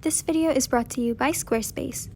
This video is brought to you by Squarespace.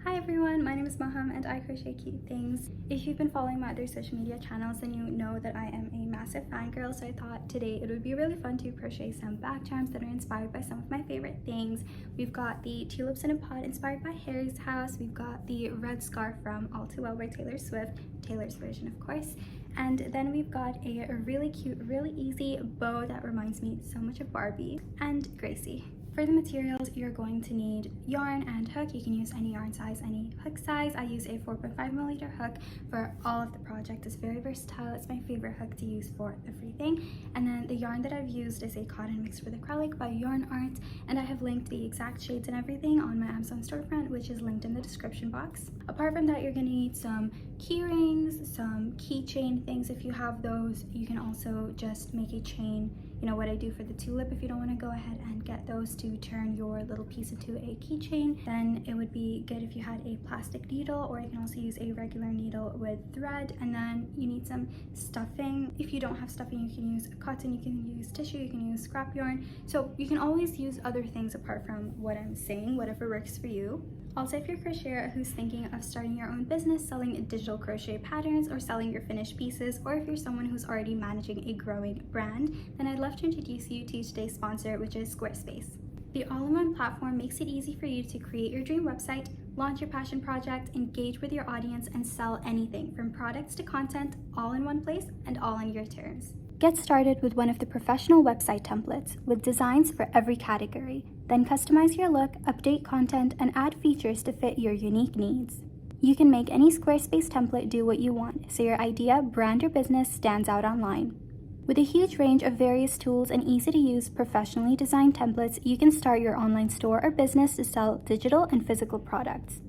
Hi everyone, my name is Maham and I crochet cute things. If you've been following my other social media channels, then you know that I am a massive fangirl, so I thought today it would be really fun to crochet some back charms that are inspired by some of my favorite things. We've got the tulips in a pot inspired by Harry's house. We've got the red scarf from All Too Well by Taylor Swift, Taylor's version of course. And then we've got a really cute, really easy bow that reminds me so much of Barbie, and Gracie. For the materials, you're going to need yarn and hook. You can use any yarn size, any hook size. I use a 4.5mm hook for all of the project. It's very versatile. It's my favorite hook to use for everything. And then the yarn that I've used is a cotton mixed with acrylic by Yarn Art, and I have linked the exact shades and everything on my Amazon storefront, which is linked in the description box. Apart from that, you're going to need some key rings, some keychain things. If you have those, you can also just make a chain. You know what I do for the tulip. If you don't want to go ahead and get those to turn your little piece into a keychain, then it would be good if you had a plastic needle, or you can also use a regular needle with thread. And then you need some stuffing. If you don't have stuffing, you can use cotton, you can use tissue, you can use scrap yarn. So you can always use other things apart from what I'm saying, whatever works for you. Also, if you're a crocheter who's thinking of starting your own business, selling digital crochet patterns, or selling your finished pieces, or if you're someone who's already managing a growing brand, then I'd love to introduce you to today's sponsor, which is Squarespace. The all-in-one platform makes it easy for you to create your dream website, launch your passion project, engage with your audience, and sell anything from products to content, all in one place and all on your terms. Get started with one of the professional website templates with designs for every category. Then customize your look, update content, and add features to fit your unique needs. You can make any Squarespace template do what you want, so your idea, brand, or business stands out online. With a huge range of various tools and easy-to-use, professionally designed templates, you can start your online store or business to sell digital and physical products.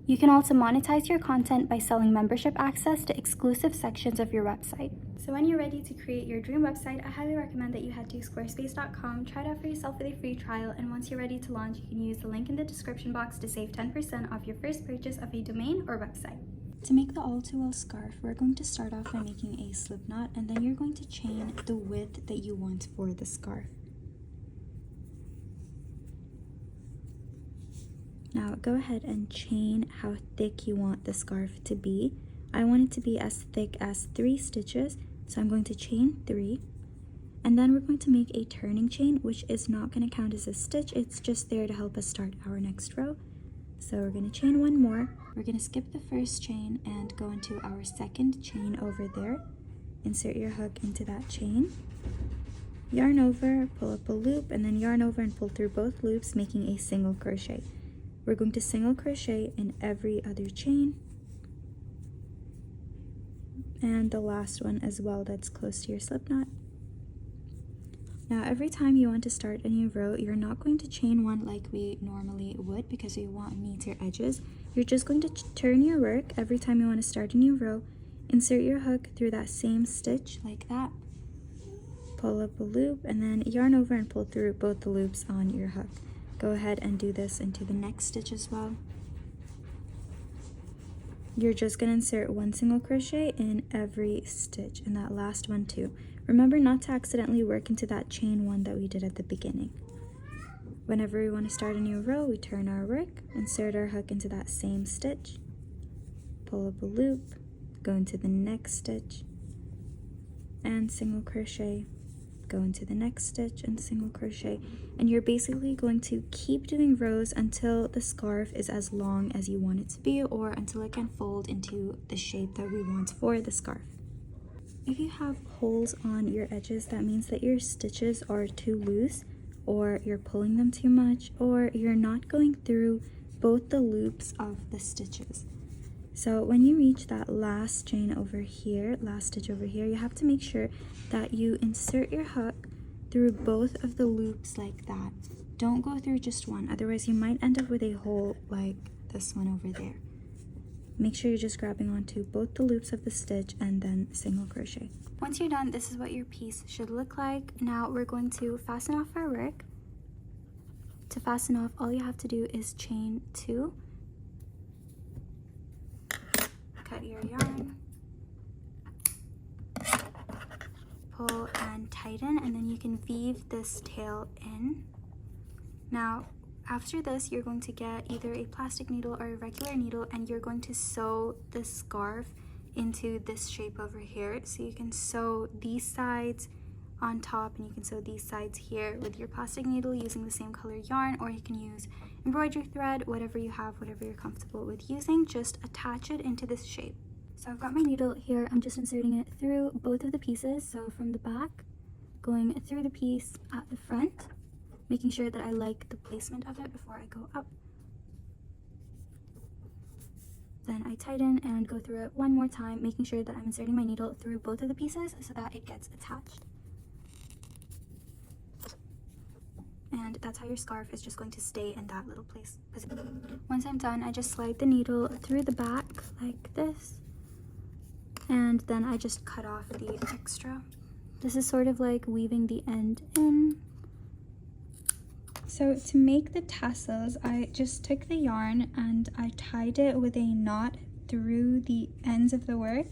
You can also monetize your content by selling membership access to exclusive sections of your website. So when you're ready to create your dream website, I highly recommend that you head to squarespace.com, try it out for yourself with a free trial, and once you're ready to launch, you can use the link in the description box to save 10% off your first purchase of a domain or website. To make the All Too Well scarf, we're going to start off by making a slip knot, and then you're going to chain the width that you want for the scarf. Now go ahead and chain how thick you want the scarf to be. I want it to be as thick as 3 stitches, so I'm going to chain 3. And then we're going to make a turning chain, which is not going to count as a stitch, it's just there to help us start our next row. So we're going to chain 1 more. We're going to skip the first chain and go into our second chain over there. Insert your hook into that chain. Yarn over, pull up a loop, and then yarn over and pull through both loops, making a single crochet. We're going to single crochet in every other chain, and the last one as well that's close to your slip knot. Now every time you want to start a new row, you're not going to chain 1 like we normally would because we want neater edges. You're just going to turn your work every time you want to start a new row, insert your hook through that same stitch like that, pull up a loop, and then yarn over and pull through both the loops on your hook. Go ahead and do this into the next stitch as well. You're just going to insert 1 single crochet in every stitch, and that last one too. Remember not to accidentally work into that chain 1 that we did at the beginning. Whenever we want to start a new row, we turn our work, insert our hook into that same stitch, pull up a loop, go into the next stitch, and single crochet, go into the next stitch and single crochet. And you're basically going to keep doing rows until the scarf is as long as you want it to be, or until it can fold into the shape that we want for the scarf. If you have holes on your edges, that means that your stitches are too loose, or you're pulling them too much, or you're not going through both the loops of the stitches. So when you reach that last chain over here, last stitch over here, you have to make sure that you insert your hook through both of the loops like that. Don't go through just one, otherwise you might end up with a hole like this one over there. Make sure you're just grabbing onto both the loops of the stitch and then single crochet. Once you're done, this is what your piece should look like. Now we're going to fasten off our work. To fasten off, all you have to do is chain 2. Cut your yarn, pull and tighten, and then you can weave this tail in. Now after this, you're going to get either a plastic needle or a regular needle, and you're going to sew the scarf into this shape over here. So you can sew these sides on top, and you can sew these sides here with your plastic needle using the same color yarn, or you can use embroidery thread, whatever you have, whatever you're comfortable with using. Just attach it into this shape. So I've got my needle here. I'm just inserting it through both of the pieces. So from the back, going through the piece at the front, making sure that I like the placement of it before I go up. Then I tighten and go through it one more time, making sure that I'm inserting my needle through both of the pieces so that it gets attached. And that's how your scarf is just going to stay in that little place. Once I'm done, I just slide the needle through the back like this, and then I just cut off the extra. This is sort of like weaving the end in. So to make the tassels, I just took the yarn and I tied it with a knot through the ends of the work,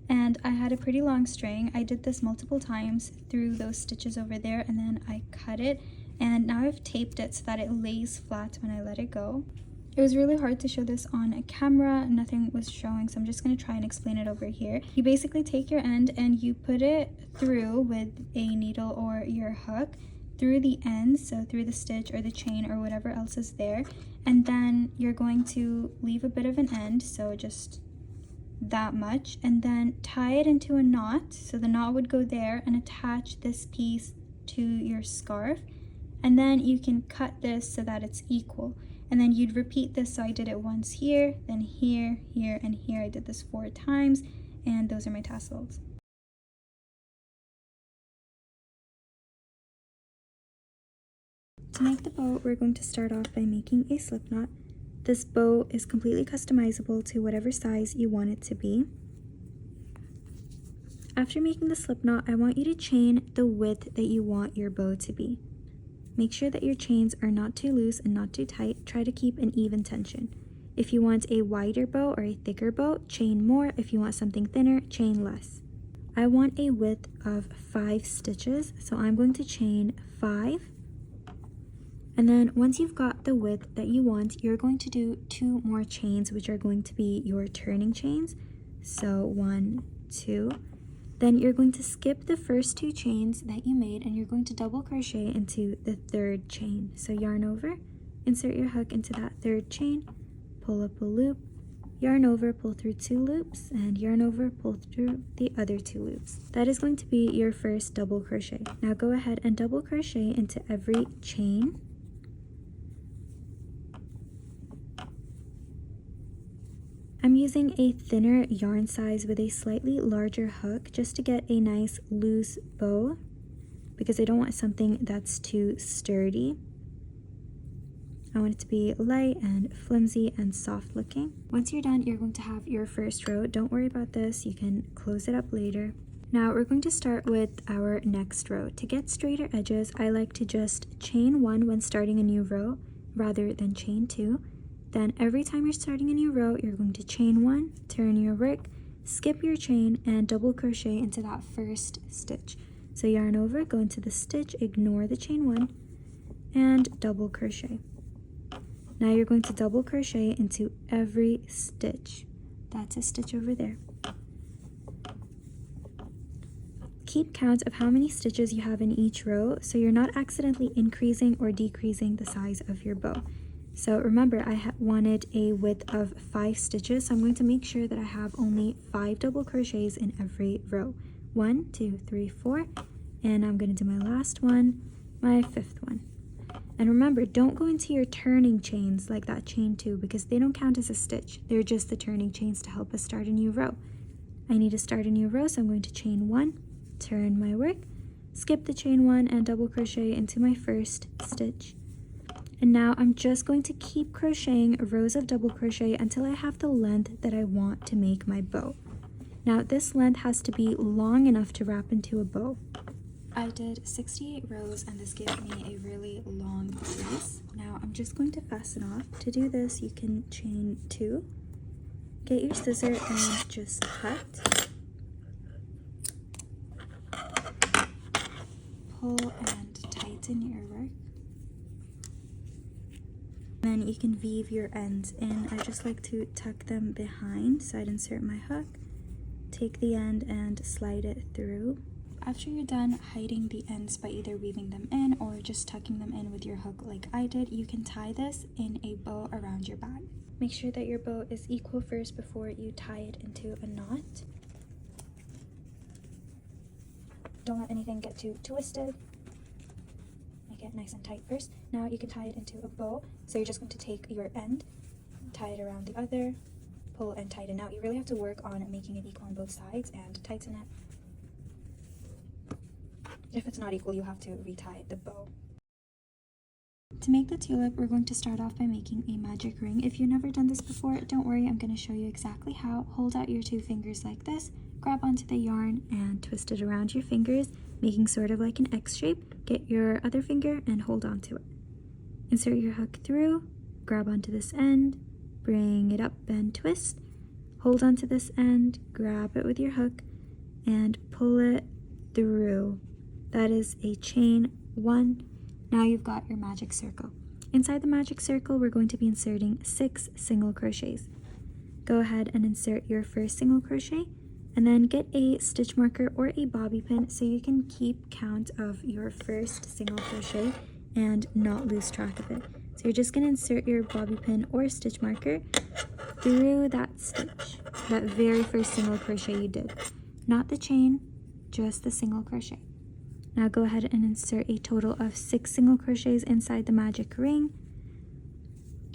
and I had a pretty long string. I did this multiple times through those stitches over there, and then I cut it, and now I've taped it so that it lays flat when I let it go. It was really hard to show this on a camera, nothing was showing, so I'm just going to try and explain it over here. You basically take your end and you put it through with a needle or your hook through the ends, so through the stitch or the chain or whatever else is there, and then you're going to leave a bit of an end, so just that much, and then tie it into a knot. So the knot would go there, and attach this piece to your scarf, and then you can cut this so that it's equal, and then you'd repeat this. So I did it once here, then here, here, and here. I did this 4 times, and those are my tassels. To make the bow, we're going to start off by making a slip knot. This bow is completely customizable to whatever size you want it to be. After making the slip knot, I want you to chain the width that you want your bow to be. Make sure that your chains are not too loose and not too tight. Try to keep an even tension. If you want a wider bow or a thicker bow, chain more. If you want something thinner, chain less. I want a width of 5 stitches, so I'm going to chain 5. And then once you've got the width that you want, you're going to do 2 more chains, which are going to be your turning chains. So 1, 2. Then you're going to skip the first 2 chains that you made, and you're going to double crochet into the 3rd chain. So yarn over, insert your hook into that 3rd chain, pull up a loop, yarn over, pull through 2 loops, and yarn over, pull through the other 2 loops. That is going to be your first double crochet. Now go ahead and double crochet into every chain. I'm using a thinner yarn size with a slightly larger hook just to get a nice loose bow, because I don't want something that's too sturdy. I want it to be light and flimsy and soft looking. Once you're done, you're going to have your first row. Don't worry about this, you can close it up later. Now we're going to start with our next row. To get straighter edges, I like to just chain 1 when starting a new row rather than chain 2. Then every time you're starting a new row, you're going to chain 1, turn your work, skip your chain, and double crochet into that first stitch. So yarn over, go into the stitch, ignore the chain 1, and double crochet. Now you're going to double crochet into every stitch. That's a stitch over there. Keep count of how many stitches you have in each row, so you're not accidentally increasing or decreasing the size of your bow. So remember, I wanted a width of 5 stitches, so I'm going to make sure that I have only 5 double crochets in every row. 1, 2, 3, 4, and I'm going to do my last one, my 5th one. And remember, don't go into your turning chains like that chain 2, because they don't count as a stitch. They're just the turning chains to help us start a new row. I need to start a new row, so I'm going to chain 1, turn my work, skip the chain 1, and double crochet into my first stitch. And now I'm just going to keep crocheting rows of double crochet until I have the length that I want to make my bow. Now this length has to be long enough to wrap into a bow. I did 68 rows, and this gave me a really long piece. Now I'm just going to fasten off. To do this, you can chain 2, get your scissor and just cut. pull and tighten your work. Then you can weave your ends in. I just like to tuck them behind, so I'd insert my hook, take the end and slide it through. After you're done hiding the ends by either weaving them in or just tucking them in with your hook like I did, you can tie this in a bow around your bag. Make sure that your bow is equal first before you tie it into a knot. Don't let anything get too twisted. Make it nice and tight first. Now you can tie it into a bow. So you're just going to take your end, tie it around the other, pull and tighten. Now you really have to work on making it equal on both sides and tighten it. If it's not equal, you have to retie the bow. To make the tulip, we're going to start off by making a magic ring. If you've never done this before, don't worry, I'm going to show you exactly how. Hold out your two fingers like this, grab onto the yarn and twist it around your fingers, making sort of like an X shape. Get your other finger and hold on to it. Insert your hook through, grab onto this end, bring it up and twist. Hold onto this end, grab it with your hook, and pull it through. That is a chain 1. Now you've got your magic circle. Inside the magic circle, we're going to be inserting 6 single crochets. Go ahead and insert your first single crochet, and then get a stitch marker or a bobby pin so you can keep count of your first single crochet and not lose track of it. So you're just going to insert your bobby pin or stitch marker through that stitch, that very first single crochet you did. Not the chain, just the single crochet. Now go ahead and insert a total of 6 single crochets inside the magic ring.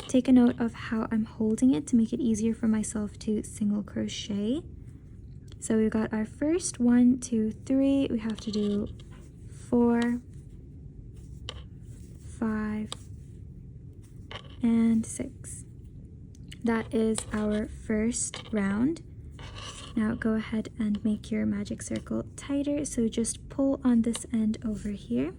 Take a note of how I'm holding it to make it easier for myself to single crochet. So we've got our first 1, 2, 3. We have to do 4, 5, and 6. That is our first round. Now go ahead and make your magic circle tighter, so just pull on this end over here,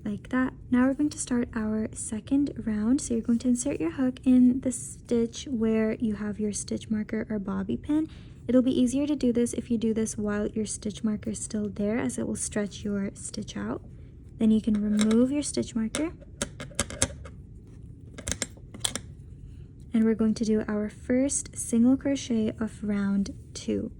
like that. Now we're going to start our second round, so you're going to insert your hook in the stitch where you have your stitch marker or bobby pin. It'll be easier to do this if you do this while your stitch marker is still there, as it will stretch your stitch out. Then you can remove your stitch marker. And we're going to do our first single crochet of round 2.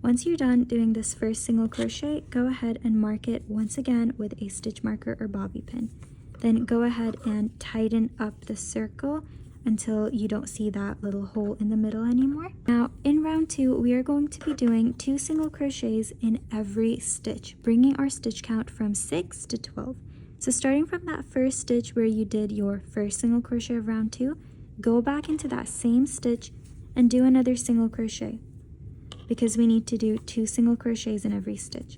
Once you're done doing this first single crochet, go ahead and mark it once again with a stitch marker or bobby pin. Then go ahead and tighten up the circle until you don't see that little hole in the middle anymore. Now in round 2, we are going to be doing 2 single crochets in every stitch, bringing our stitch count from 6 to 12. So starting from that first stitch where you did your first single crochet of round 2, go back into that same stitch and do another single crochet, because we need to do 2 single crochets in every stitch.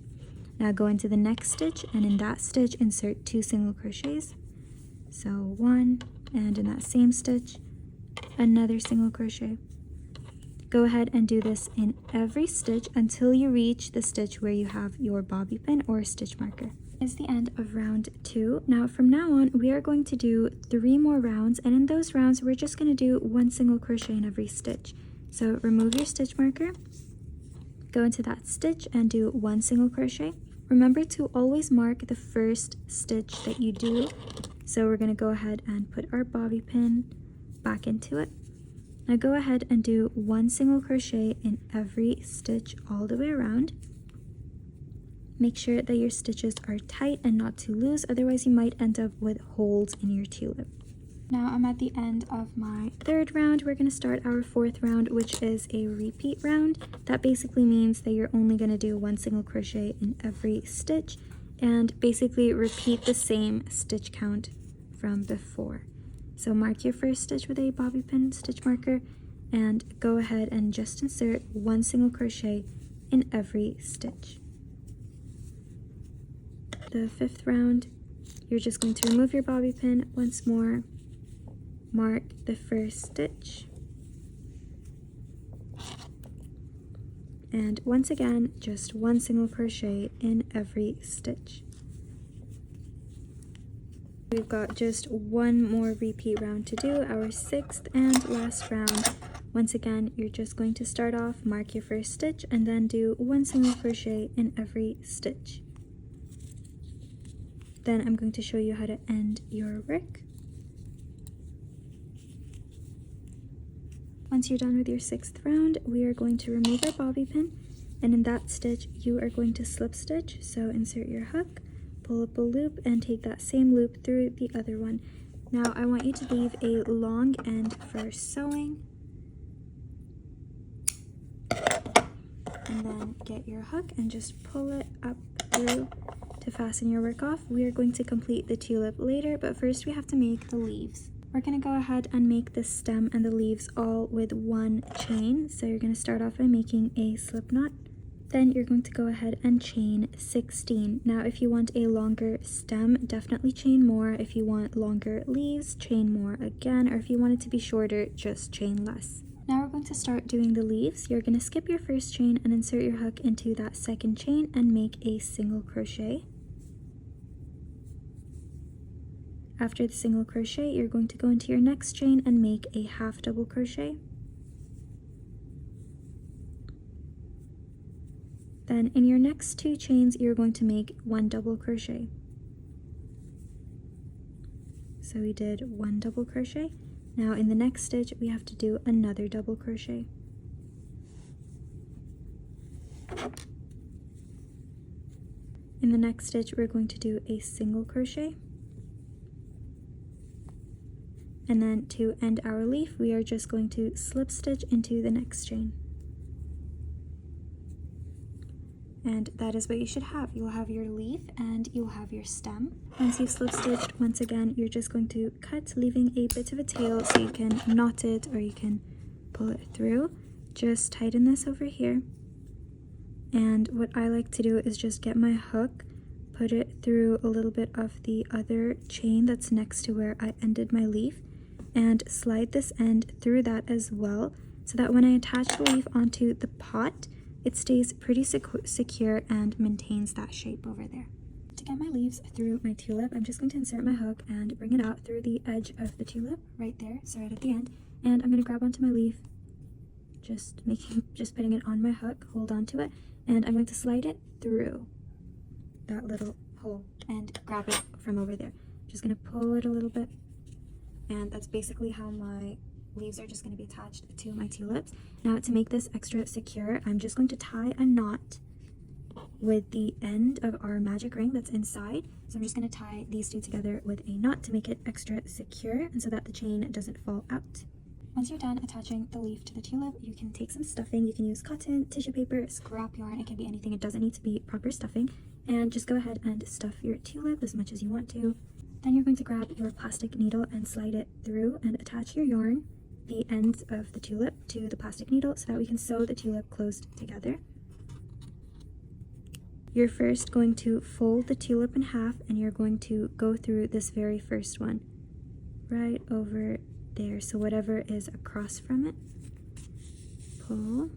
Now go into the next stitch, and in that stitch insert 2 single crochets. So 1, and in that same stitch another single crochet. Go ahead and do this in every stitch until you reach the stitch where you have your bobby pin or stitch marker. Is the end of round 2. Now from now on, we are going to do 3 more rounds, and in those rounds we're just going to do 1 single crochet in every stitch. So remove your stitch marker, go into that stitch and do 1 single crochet. Remember to always mark the first stitch that you do. So we're going to go ahead and put our bobby pin back into it. Now go ahead and do 1 single crochet in every stitch all the way around. Make sure that your stitches are tight and not too loose, otherwise you might end up with holes in your tulip. Now I'm at the end of my 3rd round. We're going to start our 4th round, which is a repeat round. That basically means that you're only going to do 1 single crochet in every stitch and basically repeat the same stitch count from before. So mark your first stitch with a bobby pin stitch marker and go ahead and just insert 1 single crochet in every stitch. The 5th round, you're just going to remove your bobby pin once more, mark the first stitch, and once again just 1 single crochet in every stitch. We've got just 1 more repeat round to do, our 6th and last round. Once again, you're just going to start off, mark your first stitch, and then do 1 single crochet in every stitch. Then I'm going to show you how to end your work. Once you're done with your 6th round, we are going to remove our bobby pin, and in that stitch you are going to slip stitch. So insert your hook, pull up a loop, and take that same loop through the other one. Now I want you to leave a long end for sewing, and then get your hook and just pull it up through to fasten your work off. We are going to complete the tulip later, but first we have to make the leaves. We're going to go ahead and make the stem and the leaves all with one chain. So you're going to start off by making a slip knot. Then you're going to go ahead and chain 16. Now if you want a longer stem, definitely chain more. If you want longer leaves, chain more again. Or if you want it to be shorter, just chain less. Now we're going to start doing the leaves. You're going to skip your first chain and insert your hook into that second chain and make a single crochet. After the single crochet, you're going to go into your next chain and make a half double crochet. Then in your next 2 chains, you're going to make 1 double crochet. So we did 1 double crochet. Now in the next stitch, we have to do another double crochet. In the next stitch, we're going to do a single crochet. And then to end our leaf, we are just going to slip stitch into the next chain. And that is what you should have. You'll have your leaf and you'll have your stem. Once you've slip stitched, once again, you're just going to cut, leaving a bit of a tail so you can knot it or you can pull it through. Just tighten this over here. And what I like to do is just get my hook, put it through a little bit of the other chain that's next to where I ended my leaf, and slide this end through that as well, so that when I attach the leaf onto the pot, it stays pretty secure and maintains that shape over there. To get my leaves through my tulip, I'm just going to insert my hook and bring it out through the edge of the tulip right there, so right at the end, and I'm going to grab onto my leaf, just putting it on my hook, hold on to it, and I'm going to slide it through that little hole and grab it from over there. Just going to pull it a little bit. And that's basically how my leaves are just going to be attached to my tulips. Now to make this extra secure, I'm just going to tie a knot with the end of our magic ring that's inside. So I'm just going to tie these 2 together with a knot to make it extra secure and so that the chain doesn't fall out. Once you're done attaching the leaf to the tulip, you can take some stuffing. You can use cotton, tissue paper, scrap yarn. It can be anything. It doesn't need to be proper stuffing. And just go ahead and stuff your tulip as much as you want to. Then you're going to grab your plastic needle and slide it through and attach your yarn, the ends of the tulip, to the plastic needle so that we can sew the tulip closed together. You're first going to fold the tulip in half and you're going to go through this very first one right over there. So whatever is across from it, pull,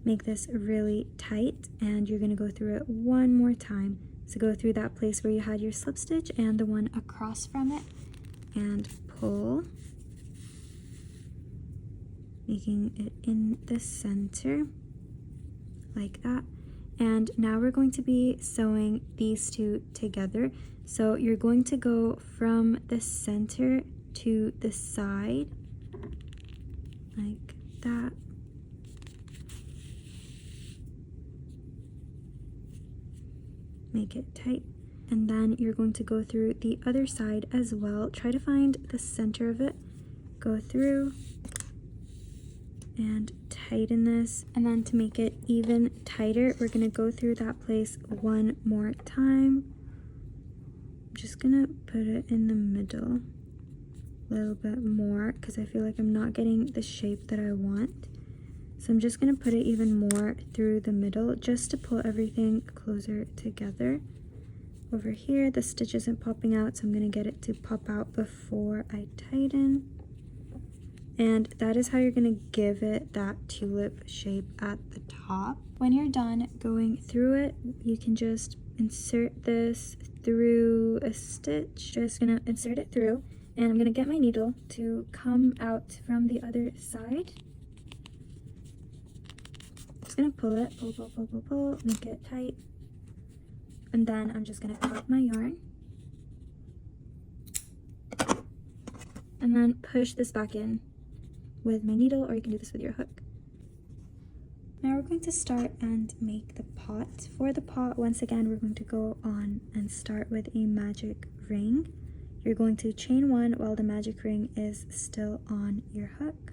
make this really tight, and you're going to go through it one more time. So go through that place where you had your slip stitch and the one across from it, and pull, making it in the center like that. And now we're going to be sewing these 2 together. So you're going to go from the center to the side like that. Make it tight, and then you're going to go through the other side as well. Try to find the center of it, go through and tighten this, and then to make it even tighter, we're going to go through that place one more time. I'm just gonna put it in the middle a little bit more because I feel like I'm not getting the shape that I want. So I'm just going to put it even more through the middle just to pull everything closer together. Over here, the stitch isn't popping out, so I'm going to get it to pop out before I tighten. And that is how you're going to give it that tulip shape at the top. When you're done going through it, you can just insert this through a stitch. Just going to insert it through, and I'm going to get my needle to come out from the other side. Gonna pull it, pull, make it tight, And then I'm just going to cut my yarn. And then push this back in with my needle, or you can do this with your hook. Now we're going to start and make the pot. For the pot, once again, we're going to go on and start with a magic ring. You're going to chain 1 while the magic ring is still on your hook.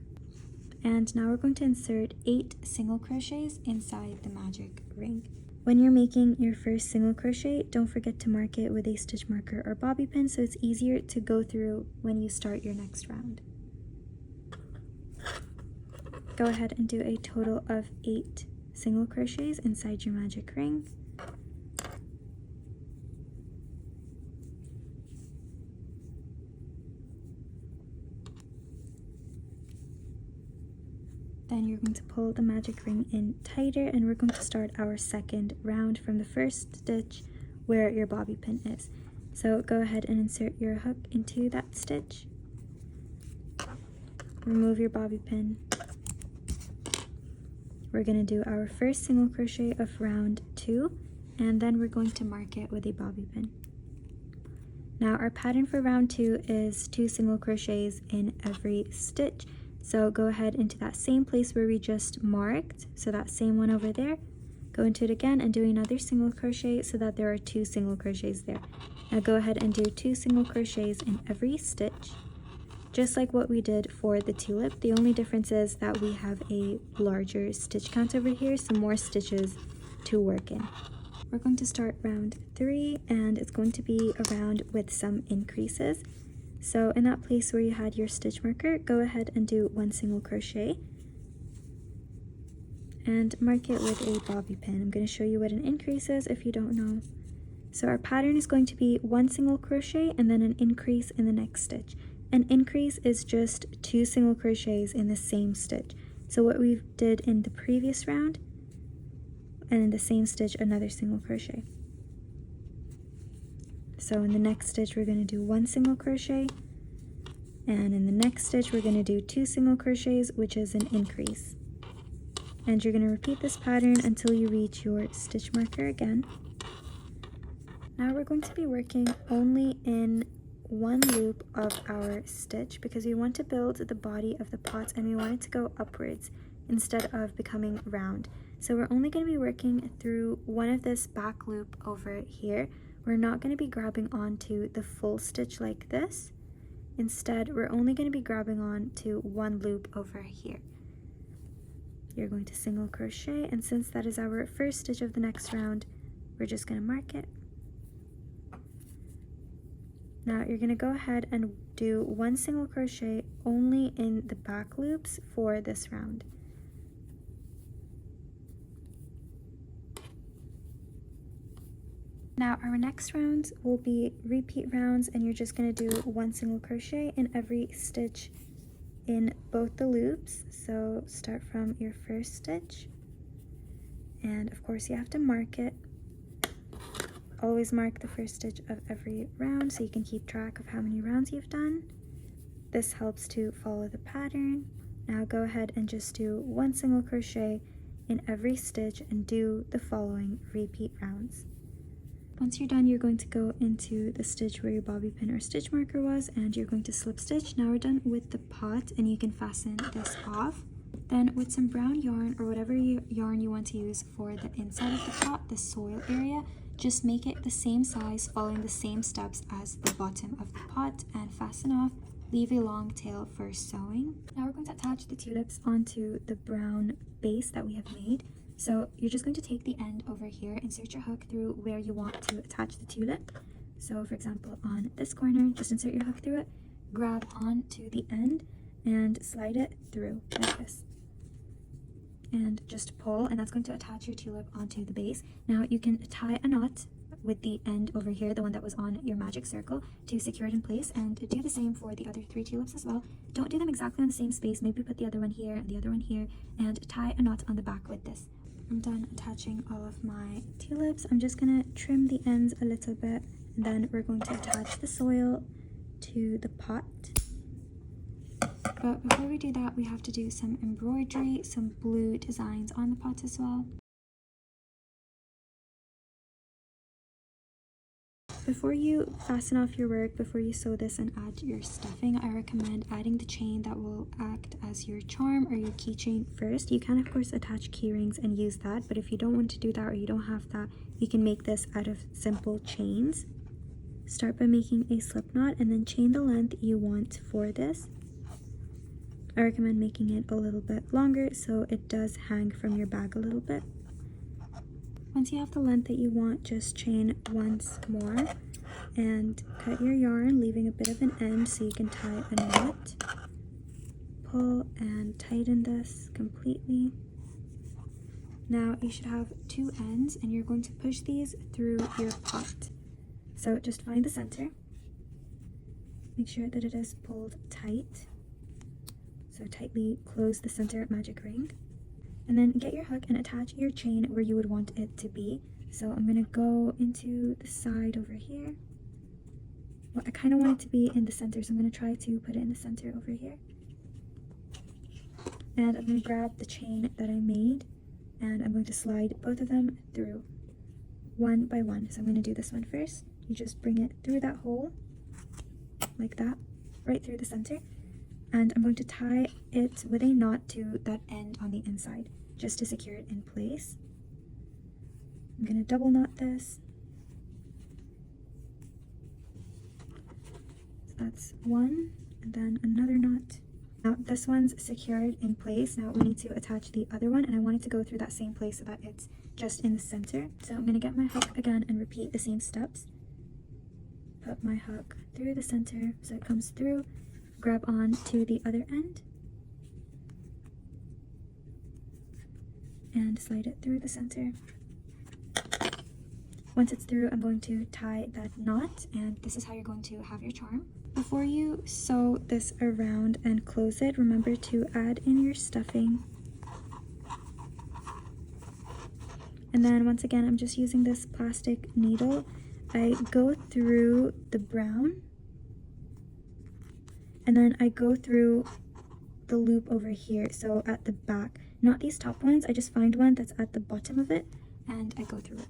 And now we're going to insert 8 single crochets inside the magic ring. When you're making your first single crochet, don't forget to mark it with a stitch marker or bobby pin so it's easier to go through when you start your next round. Go ahead and do a total of 8 single crochets inside your magic ring. Then you're going to pull the magic ring in tighter, and we're going to start our second round from the first stitch where your bobby pin is. So go ahead and insert your hook into that stitch. Remove your bobby pin. We're going to do our first single crochet of round 2, and then we're going to mark it with a bobby pin. Now our pattern for round 2 is 2 single crochets in every stitch. So go ahead into that same place where we just marked, so that same one over there, go into it again and do another single crochet so that there are 2 single crochets there. Now go ahead and do 2 single crochets in every stitch, just like what we did for the tulip. The only difference is that we have a larger stitch count over here, so more stitches to work in. We're going to start round 3, and it's going to be a round with some increases. So in that place where you had your stitch marker, go ahead and do 1 single crochet and mark it with a bobby pin. I'm going to show you what an increase is if you don't know. So our pattern is going to be 1 single crochet and then an increase in the next stitch. An increase is just 2 single crochets in the same stitch. So what we did in the previous round, and in the same stitch another single crochet. So in the next stitch we're going to do 1 single crochet, and in the next stitch we're going to do 2 single crochets, which is an increase. And you're going to repeat this pattern until you reach your stitch marker again. Now we're going to be working only in 1 loop of our stitch because we want to build the body of the pot and we want it to go upwards instead of becoming round. So we're only going to be working through one of this back loop over here. We're not going to be grabbing onto the full stitch like this. Instead, we're only going to be grabbing on to 1 loop over here. You're going to single crochet, and since that is our first stitch of the next round, we're just going to mark it. Now you're going to go ahead and do 1 single crochet only in the back loops for this round. Now our next rounds will be repeat rounds, and you're just going to do 1 single crochet in every stitch in both the loops. So start from your first stitch, and of course you have to mark it. Always mark the first stitch of every round so you can keep track of how many rounds you've done. This helps to follow the pattern. Now go ahead and just do 1 single crochet in every stitch and do the following repeat rounds. Once you're done, you're going to go into the stitch where your bobby pin or stitch marker was, and you're going to slip stitch. Now we're done with the pot, and you can fasten this off. Then with some brown yarn or whatever yarn you want to use for the inside of the pot, the soil area, just make it the same size following the same steps as the bottom of the pot and fasten off. Leave a long tail for sewing. Now we're going to attach the tulips onto the brown base that we have made. So you're just going to take the end over here, insert your hook through where you want to attach the tulip. So for example, on this corner, just insert your hook through it, grab onto the end and slide it through like this. And just pull, and that's going to attach your tulip onto the base. Now you can tie a knot with the end over here, the one that was on your magic circle, to secure it in place, and do the same for the other 3 tulips as well. Don't do them exactly on the same space. Maybe put the other one here and the other one here, and tie a knot on the back with this. I'm done attaching all of my tulips. I'm just gonna trim the ends a little bit, and then we're going to attach the soil to the pot. But before we do that, we have to do some embroidery, some blue designs on the pot as well. Before you fasten off your work, before you sew this and add your stuffing, I recommend adding the chain that will act as your charm or your keychain first. You can of course attach key rings and use that, but if you don't want to do that or you don't have that, you can make this out of simple chains. Start by making a slip knot and then chain the length you want for this. I recommend making it a little bit longer so it does hang from your bag a little bit. Once you have the length that you want, just chain once more and cut your yarn, leaving a bit of an end so you can tie a knot. Pull and tighten this completely. Now you should have two ends and you're going to push these through your pot. So just find the center. Make sure that it is pulled tight. So tightly close the center magic ring. And then get your hook and attach your chain where you would want it to be. So I'm going to go into the side over here. Well, I kind of want it to be in the center, so I'm going to try to put it in the center over here. And I'm going to grab the chain that I made and I'm going to slide both of them through one by one. So I'm going to do this one first. You just bring it through that hole like that, right through the center. And I'm going to tie it with a knot to that end on the inside, just to secure it in place. I'm going to double knot this. So that's one, and then another knot. Now this one's secured in place. Now we need to attach the other one, and I want it to go through that same place so that it's just in the center. So I'm going to get my hook again and repeat the same steps. Put my hook through the center so it comes through. Grab on to the other end and slide it through the center. Once it's through, I'm going to tie that knot, and this is how you're going to have your charm. Before you sew this around and close it, remember to add in your stuffing. And then once again, I'm just using this plastic needle. I go through the brown and then I go through the loop over here, so at the back. Not these top ones, I just find one that's at the bottom of it and I go through it.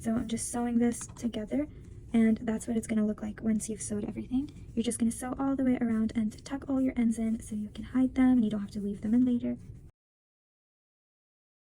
So I'm just sewing this together, and that's what it's going to look like once you've sewed everything. You're just going to sew all the way around and tuck all your ends in so you can hide them and you don't have to leave them in later.